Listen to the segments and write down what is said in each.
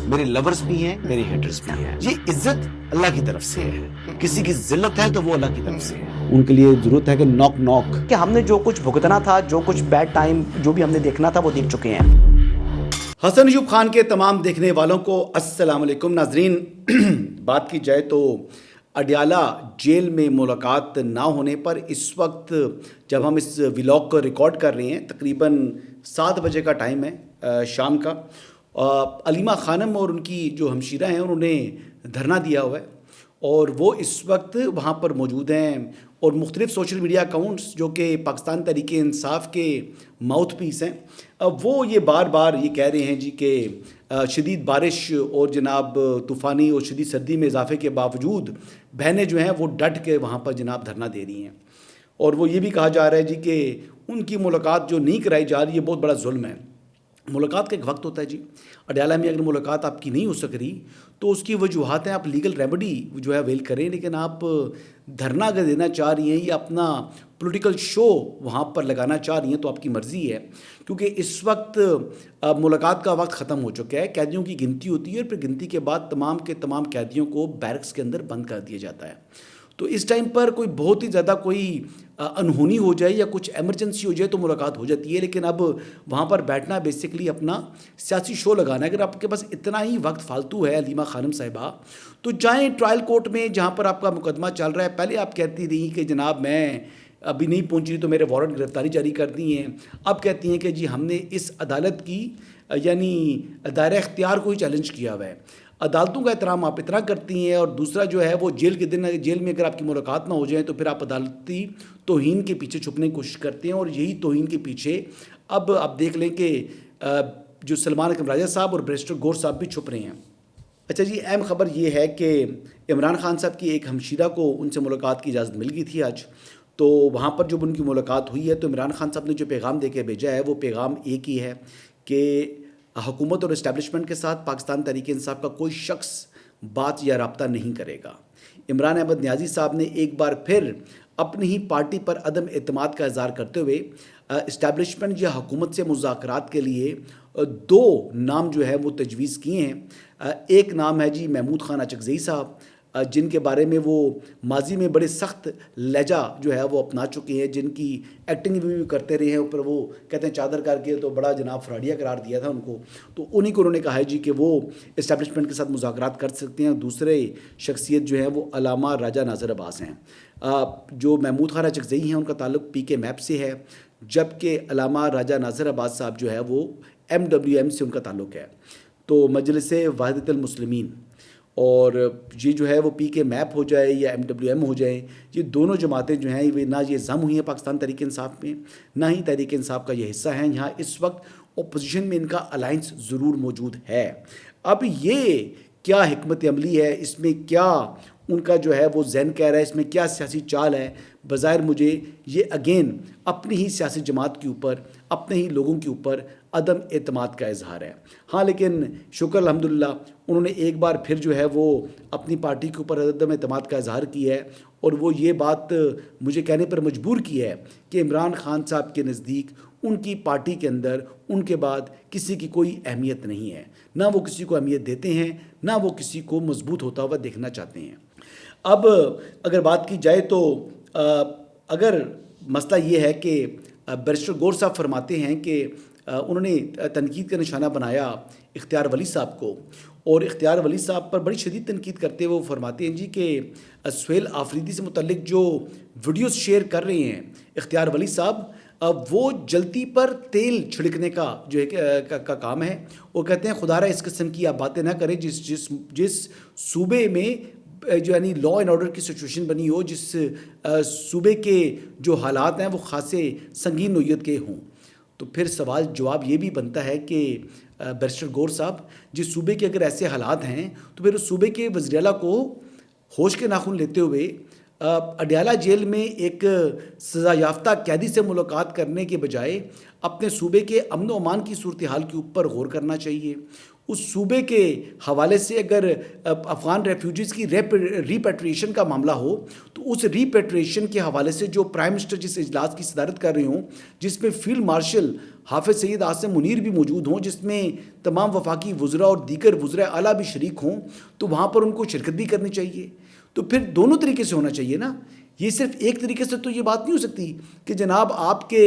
میرے لورز بھی ہیں، میرے ہیٹرز بھی ہیں. یہ عزت اللہ کی طرف سے ہے. کسی کی ذلت ہے تو وہ اللہ کی طرف سے ہے. ان کے لیے ضرورت ہے کہ نوک نوک کہ ہم نے جو کچھ بھگتنا تھا، جو کچھ بیڈ ٹائم جو بھی ہم نے دیکھنا تھا وہ دیکھ چکے ہیں. حسن ایوب خان کے تمام دیکھنے والوں کو السلام علیکم. ناظرین، بات کی جائے تو اڈیالہ جیل میں ملاقات نہ ہونے پر اس وقت جب ہم اس ولاگ کو ریکارڈ کر رہے ہیں تقریباً 7 بجے کا ٹائم ہے شام کا. علیمہ خانم اور ان کی جو ہمشیرہ ہیں انہوں نے دھرنا دیا ہوا ہے اور وہ اس وقت وہاں پر موجود ہیں اور مختلف سوشل میڈیا اکاؤنٹس جو کہ پاکستان تحریک انصاف کے ماؤتھ پیس ہیں وہ یہ بار بار یہ کہہ رہے ہیں جی کہ شدید بارش اور جناب طوفانی اور شدید سردی میں اضافے کے باوجود بہنیں جو ہیں وہ ڈٹ کے وہاں پر جناب دھرنا دے رہی ہیں. اور وہ یہ بھی کہا جا رہا ہے جی کہ ان کی ملاقات جو نہیں کرائی جا رہی ہے بہت بڑا ظلم ہے. ملاقات کا ایک وقت ہوتا ہے جی. اڈیالہ میں اگر ملاقات آپ کی نہیں ہو سک رہی تو اس کی وجوہات ہیں، آپ لیگل ریمیڈی جو ہے ویل کریں، لیکن آپ دھرنا اگر دینا چاہ رہی ہیں یا اپنا پولیٹیکل شو وہاں پر لگانا چاہ رہی ہیں تو آپ کی مرضی ہے، کیونکہ اس وقت ملاقات کا وقت ختم ہو چکا ہے. قیدیوں کی گنتی ہوتی ہے اور پھر گنتی کے بعد تمام کے تمام قیدیوں کو بیرکس کے اندر بند کر دیا جاتا ہے. تو اس ٹائم پر کوئی بہت ہی زیادہ کوئی انہونی ہو جائے یا کچھ ایمرجنسی ہو جائے تو ملاقات ہو جاتی ہے، لیکن اب وہاں پر بیٹھنا بیسیکلی اپنا سیاسی شو لگانا ہے. اگر آپ کے پاس اتنا ہی وقت فالتو ہے علیمہ خانم صاحبہ تو جائیں ٹرائل کورٹ میں جہاں پر آپ کا مقدمہ چل رہا ہے. پہلے آپ کہتی رہی کہ جناب میں ابھی نہیں پہنچ رہی تو میرے وارنٹ گرفتاری جاری کر دی ہیں. اب کہتی ہیں کہ جی ہم نے اس عدالت کی یعنی دائرہ اختیار کو ہی چیلنج کیا ہوا ہے. عدالتوں کا احترام آپ اتنا کرتی ہیں اور دوسرا جو ہے وہ جیل کے دن جیل میں اگر آپ کی ملاقات نہ ہو جائیں تو پھر آپ عدالتی توہین کے پیچھے چھپنے کی کوشش کرتے ہیں اور یہی توہین کے پیچھے اب آپ دیکھ لیں کہ جو سلمان اکرم راجہ صاحب اور بیرسٹر گور صاحب بھی چھپ رہے ہیں. اچھا جی، اہم خبر یہ ہے کہ عمران خان صاحب کی ایک ہمشیرہ کو ان سے ملاقات کی اجازت مل گئی تھی آج. تو وہاں پر جب ان کی ملاقات ہوئی ہے تو عمران خان صاحب نے جو پیغام دے کے بھیجا ہے وہ پیغام ایک ہی ہے کہ حکومت اور اسٹیبلشمنٹ کے ساتھ پاکستان تحریک انصاف کا کوئی شخص بات یا رابطہ نہیں کرے گا. عمران احمد نیازی صاحب نے ایک بار پھر اپنی ہی پارٹی پر عدم اعتماد کا اظہار کرتے ہوئے اسٹیبلشمنٹ یا حکومت سے مذاکرات کے لیے 2 نام جو ہے وہ تجویز کیے ہیں. ایک نام ہے جی محمود خان اچکزئی صاحب، جن کے بارے میں وہ ماضی میں بڑے سخت لہجہ جو ہے وہ اپنا چکے ہیں، جن کی ایکٹنگ بھی کرتے رہے ہیں. اوپر وہ کہتے ہیں چادر کر کے تو بڑا جناب فراڈیا قرار دیا تھا ان کو، تو انہی کو انہوں نے کہا ہے جی کہ وہ اسٹیبلشمنٹ کے ساتھ مذاکرات کر سکتے ہیں. دوسرے شخصیت جو ہے وہ علامہ راجہ ناظر عباس ہیں. جو محمود خان اچکزئی ہیں ان کا تعلق پی کے میپ سے ہے، جبکہ علامہ راجہ ناظر عباس صاحب جو ہے وہ MWM سے ان کا تعلق ہے، تو مجلس وحدت المسلمین. اور یہ جو ہے وہ پی کے میپ ہو جائے یا MWM ہو جائے، یہ دونوں جماعتیں جو ہیں وہ نہ یہ ضم ہوئی ہیں پاکستان تحریک انصاف میں، نہ ہی تحریک انصاف کا یہ حصہ ہیں. یہاں اس وقت اپوزیشن میں ان کا الائنس ضرور موجود ہے. اب یہ کیا حکمت عملی ہے، اس میں کیا ان کا جو ہے وہ ذہن کہہ رہا ہے، اس میں کیا سیاسی چال ہے، بظاہر مجھے یہ اگین اپنی ہی سیاسی جماعت کے اوپر، اپنے ہی لوگوں کے اوپر عدم اعتماد کا اظہار ہے. ہاں لیکن شکر الحمدللہ انہوں نے ایک بار پھر جو ہے وہ اپنی پارٹی کے اوپر عدم اعتماد کا اظہار کیا ہے اور وہ یہ بات مجھے کہنے پر مجبور کی ہے کہ عمران خان صاحب کے نزدیک ان کی پارٹی کے اندر ان کے بعد کسی کی کوئی اہمیت نہیں ہے، نہ وہ کسی کو اہمیت دیتے ہیں، نہ وہ کسی کو مضبوط ہوتا ہوا دیکھنا چاہتے ہیں. اب اگر بات کی جائے تو اگر مسئلہ یہ ہے کہ بیرسٹر گور صاحب فرماتے ہیں کہ انہوں نے تنقید کا نشانہ بنایا اختیار ولی صاحب کو، اور اختیار ولی صاحب پر بڑی شدید تنقید کرتے ہوئے وہ فرماتے ہیں جی کہ سہیل آفریدی سے متعلق جو ویڈیوز شیئر کر رہے ہیں اختیار ولی صاحب، وہ جلتی پر تیل چھڑکنے کا جو ہے کا کام ہے، اور کہتے ہیں خدا را اس قسم کی آپ باتیں نہ کریں جس صوبے میں جو یعنی لا اینڈ آرڈر کی سچویشن بنی ہو، جس صوبے کے جو حالات ہیں وہ خاصے سنگین نوعیت کے ہوں. تو پھر سوال جواب یہ بھی بنتا ہے کہ بیرسٹر گور صاحب جس صوبے کے اگر ایسے حالات ہیں تو پھر اس صوبے کے وزیر اعلیٰ کو ہوش کے ناخن لیتے ہوئے اڈیالہ جیل میں ایک سزا یافتہ قیدی سے ملاقات کرنے کے بجائے اپنے صوبے کے امن و امان کی صورتحال کے اوپر غور کرنا چاہیے. اس صوبے کے حوالے سے اگر افغان ریفیوجیز کی ریپیٹریشن کا معاملہ ہو تو اس ریپیٹریشن کے حوالے سے جو پرائم منسٹر جس اجلاس کی صدارت کر رہے ہوں، جس میں فیلڈ مارشل حافظ سید عاصم منیر بھی موجود ہوں، جس میں تمام وفاقی وزراء اور دیگر وزراء اعلیٰ بھی شریک ہوں، تو وہاں پر ان کو شرکت بھی کرنی چاہیے. تو پھر دونوں طریقے سے ہونا چاہیے نا. یہ صرف ایک طریقے سے تو یہ بات نہیں ہو سکتی کہ جناب آپ کے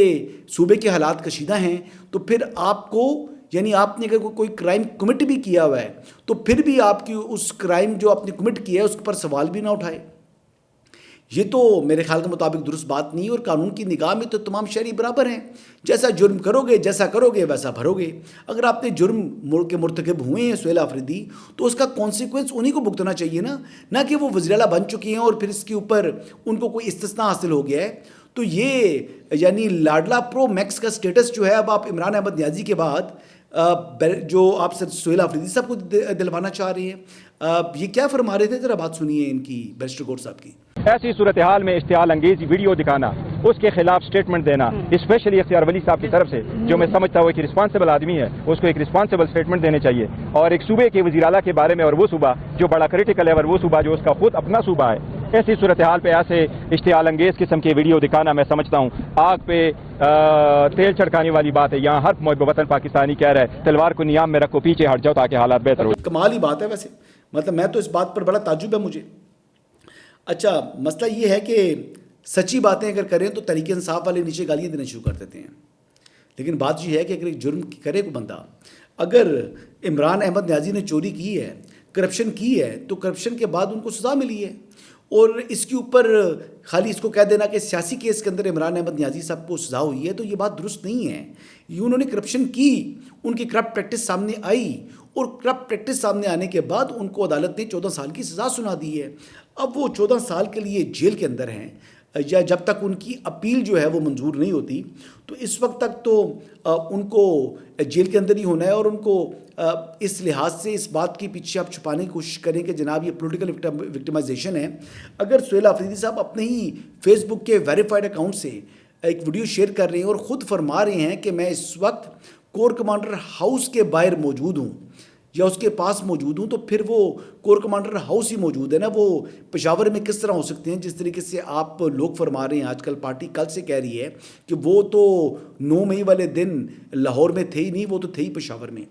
صوبے کے حالات کشیدہ ہیں تو پھر آپ کو، یعنی آپ نے اگر کوئی کرائم کمٹ بھی کیا ہوا ہے تو پھر بھی آپ کی اس کرائم جو آپ نے کمٹ کیا ہے اس پر سوال بھی نہ اٹھائے. یہ تو میرے خیال کے مطابق درست بات نہیں ہے. اور قانون کی نگاہ میں تو تمام شہری برابر ہیں. جیسا جرم کرو گے، جیسا کرو گے ویسا بھرو گے. اگر آپ نے جرم کے مرتکب ہوئے ہیں سہیل آفریدی تو اس کا کانسیکوینس انہی کو بھگتنا چاہیے نا، نہ کہ وہ وزیر اعلیٰ بن چکے ہیں اور پھر اس کے اوپر ان کو کوئی استثناء حاصل ہو گیا ہے. تو یہ یعنی لاڈلا پرو میکس کا سٹیٹس جو ہے اب آپ عمران احمد نیازی کے بعد جو آپ سہیل آفریدی صاحب کو دلوانا چاہ رہے ہیں. یہ کیا فرما رہے تھے، ذرا بات سنیے ان کی، بیرسٹر گور صاحب کی. ایسی صورتحال میں اشتعال انگیز ویڈیو دکھانا، اس کے خلاف سٹیٹمنٹ دینا، اسپیشلی اختیار ولی صاحب کی طرف سے جو میں سمجھتا ہوں کہ رسپانسبل آدمی ہے، اس کو ایک رسپانسبل سٹیٹمنٹ دینے چاہیے. اور ایک صوبے کے وزیر اعلیٰ کے بارے میں، اور وہ صوبہ جو بڑا کریٹیکل ہے، اور وہ صوبہ جو اس کا خود اپنا صوبہ ہے، ایسی صورتحال پہ ایسے اشتعال انگیز قسم کے ویڈیو دکھانا میں سمجھتا ہوں آگ پہ تیل چھڑکانے والی بات ہے. یہاں ہر محب وطن پاکستانی کہہ رہا ہے تلوار کو نیام میں رکھو، پیچھے ہٹ جاؤ تاکہ حالات بہتر ہو. کمال ہی بات ہے ویسے، مطلب میں تو اس بات پر بڑا تعجب ہے مجھے. اچھا مسئلہ یہ ہے کہ سچی باتیں اگر کریں تو تحریک انصاف والے نیچے گالیاں دینا شروع کر دیتے ہیں. لیکن بات یہ ہے کہ اگر ایک جرم کرے کوئی بندہ، اگر عمران احمد نیازی نے چوری کی ہے، کرپشن کی ہے، تو کرپشن کے بعد ان کو سزا ملی ہے. اور اس کے اوپر خالی اس کو کہہ دینا کہ سیاسی کیس کے اندر عمران احمد نیازی صاحب کو سزا ہوئی ہے، تو یہ بات درست نہیں ہے. یہ انہوں نے کرپشن کی، ان کی کرپٹ پریکٹس سامنے آئی، اور کرپٹ پریکٹس سامنے آنے کے بعد ان کو عدالت نے 14 سال کی سزا سنا دی ہے. اب وہ 14 سال کے لیے جیل کے اندر ہیں، یا جب تک ان کی اپیل جو ہے وہ منظور نہیں ہوتی تو اس وقت تک تو ان کو جیل کے اندر ہی ہونا ہے. اور ان کو اس لحاظ سے اس بات کے پیچھے آپ چھپانے کی کوشش کریں کہ جناب یہ پولیٹیکل وکٹمائزیشن ہے. اگر سہیل آفریدی صاحب اپنے ہی فیس بک کے ویریفائڈ اکاؤنٹ سے ایک ویڈیو شیئر کر رہے ہیں اور خود فرما رہے ہیں کہ میں اس وقت کور کمانڈر ہاؤس کے باہر موجود ہوں یا اس کے پاس موجود ہوں، تو پھر وہ کور کمانڈر ہاؤس ہی موجود ہے نا. وہ پشاور میں کس طرح ہو سکتے ہیں جس طریقے سے آپ لوگ فرما رہے ہیں. آج کل پارٹی کل سے کہہ رہی ہے کہ وہ تو 9 مئی والے دن لاہور میں تھے ہی نہیں، وہ تو تھے ہی پشاور میں.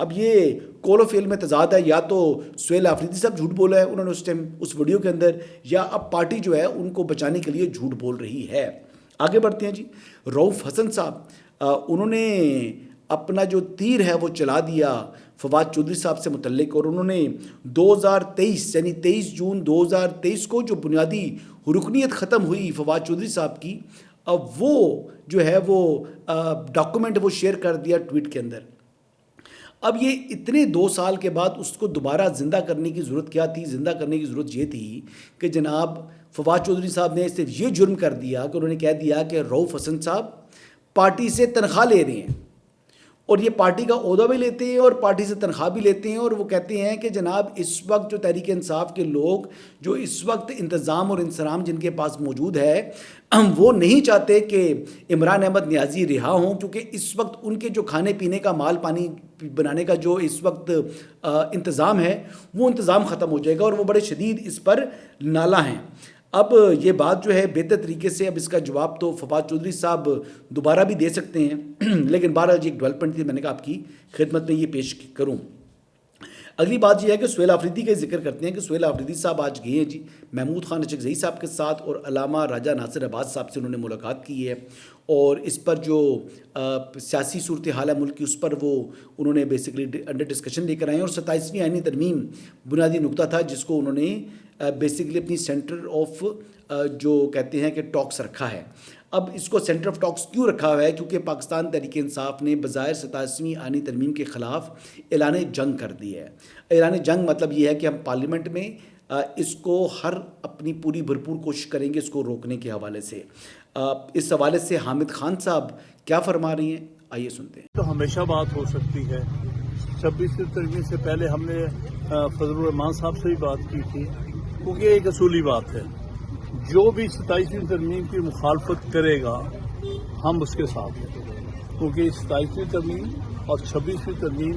اب یہ کول و فعل میں تضاد ہے. یا تو سہیل آفریدی صاحب جھوٹ بولا ہے انہوں نے اس ٹائم اس ویڈیو کے اندر، یا اب پارٹی جو ہے ان کو بچانے کے لیے جھوٹ بول رہی ہے. آگے بڑھتے ہیں جی. رؤف حسن صاحب انہوں نے اپنا جو تیر ہے وہ چلا دیا فواد چودھری صاحب سے متعلق، اور انہوں نے 2023 یعنی 23 جون 2023 کو جو بنیادی رکنیت ختم ہوئی فواد چودھری صاحب کی، اب وہ جو ہے وہ ڈاکومنٹ وہ شیئر کر دیا ٹویٹ کے اندر. اب یہ اتنے 2 سال کے بعد اس کو دوبارہ زندہ کرنے کی ضرورت کیا تھی؟ زندہ کرنے کی ضرورت یہ تھی کہ جناب فواد چودھری صاحب نے صرف یہ جرم کر دیا کہ انہوں نے کہہ دیا کہ رؤف حسن صاحب پارٹی سے تنخواہ لے رہے ہیں، اور یہ پارٹی کا عہدہ بھی لیتے ہیں اور پارٹی سے تنخواہ بھی لیتے ہیں. اور وہ کہتے ہیں کہ جناب اس وقت جو تحریک انصاف کے لوگ جو اس وقت انتظام اور انصرام جن کے پاس موجود ہے، وہ نہیں چاہتے کہ عمران احمد نیازی رہا ہوں، کیونکہ اس وقت ان کے جو کھانے پینے کا مال پانی بنانے کا جو اس وقت انتظام ہے وہ انتظام ختم ہو جائے گا، اور وہ بڑے شدید اس پر نالا ہیں. اب یہ بات جو ہے بہتر طریقے سے اب اس کا جواب تو فواد چودھری صاحب دوبارہ بھی دے سکتے ہیں، لیکن بہرحال ایک ڈیولپمنٹ تھی، میں نے کہا آپ کی خدمت میں یہ پیش کروں. اگلی بات یہ ہے کہ سہیل آفریدی کا ذکر کرتے ہیں کہ سہیل آفریدی صاحب آج گئے ہیں جی محمود خان اچکزئی صاحب کے ساتھ، اور علامہ راجہ ناصر عباس صاحب سے انہوں نے ملاقات کی ہے، اور اس پر جو سیاسی صورتحال ہے ملک کی اس پر وہ انہوں نے بیسکلی انڈر ڈسکشن لے کر آئے ہیں. اور 27ویں آئینی ترمیم بنیادی نقطہ تھا جس کو انہوں نے بیسکلی اپنی سینٹر آف جو کہتے ہیں کہ ٹاکس رکھا ہے. اب اس کو سینٹر آف ٹاکس کیوں رکھا ہوا ہے؟ کیونکہ پاکستان تحریک انصاف نے بظاہر 27ویں آئینی ترمیم کے خلاف اعلان جنگ کر دی ہے. اعلان جنگ مطلب یہ ہے کہ ہم پارلیمنٹ میں اس کو ہر اپنی پوری بھرپور کوشش کریں گے اس کو روکنے کے حوالے سے. اس حوالے سے حامد خان صاحب کیا فرما رہی ہیں، آئیے سنتے ہیں. تو ہمیشہ بات ہو سکتی ہے. 26ویں ترمیم سے پہلے ہم نے فضل الرحمان صاحب سے بھی بات کی تھی، کیونکہ یہ ایک اصولی بات ہے. جو بھی 27ویں ترمیم کی مخالفت کرے گا ہم اس کے ساتھ ہیں، کیونکہ 27ویں ترمیم اور 26ویں ترمیم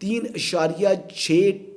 3.6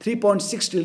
3.6